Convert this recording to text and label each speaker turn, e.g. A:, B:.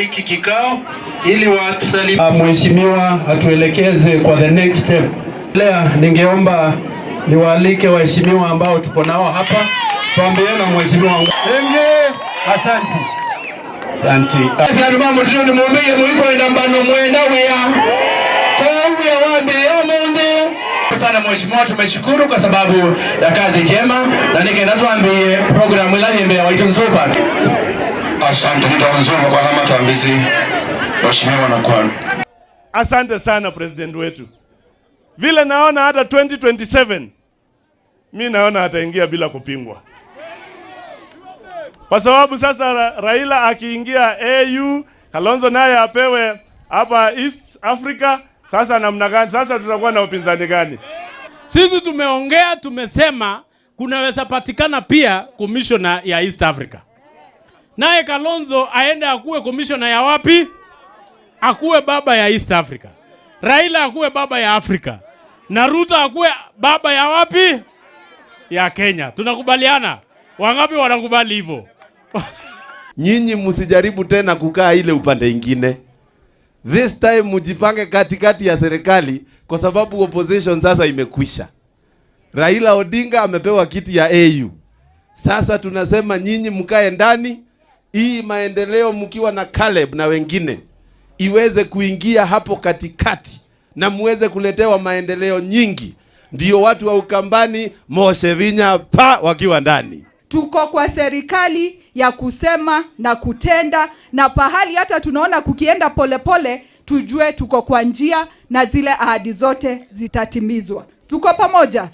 A: hiki kikao ili watusalimie. Mheshimiwa atuelekeze kwa the next step. Leo ningeomba niwaalike waheshimiwa ambao tuko nao hapa. Tuambiane mheshimiwa wangu. Asante. Asante. Asante mama tuni mumbie mwiko enda mbano mwenda wea. Kwa wea wabi ya mundu. Sana mheshimiwa, tumeshukuru kwa sababu ya kazi njema na ningenda tuambie programu ila hembe ya waitu nzupa. Asante mtawanzuma kwa alama tuambizi mheshimiwa na kwani.
B: Asante sana president wetu. Vile naona hata 2027 mimi naona ataingia bila kupingwa. Kwa sababu sasa Raila akiingia AU, Kalonzo naye apewe hapa East Africa, sasa namna gani? Sasa tutakuwa na upinzani gani?
C: Sisi tumeongea, tumesema kunaweza patikana pia commissioner ya East Africa. Naye Kalonzo aende akuwe commissioner ya wapi? Akuwe baba ya East Africa. Raila akuwe baba ya Afrika. Na Ruto akuwe baba ya wapi? Ya Kenya. Tunakubaliana? Wangapi wanakubali hivyo?
D: Nyinyi msijaribu tena kukaa ile upande ingine. This time mjipange katikati ya serikali kwa sababu opposition sasa imekwisha. Raila Odinga amepewa kiti ya AU. Sasa tunasema nyinyi mkae ndani, hii maendeleo mkiwa na Caleb na wengine iweze kuingia hapo katikati na muweze kuletewa maendeleo nyingi. Ndio watu wa Ukambani Moshe Vinya pa wakiwa ndani.
E: Tuko kwa serikali ya kusema na kutenda, na pahali hata tunaona kukienda polepole, tujue tuko kwa njia na zile ahadi zote zitatimizwa. Tuko pamoja.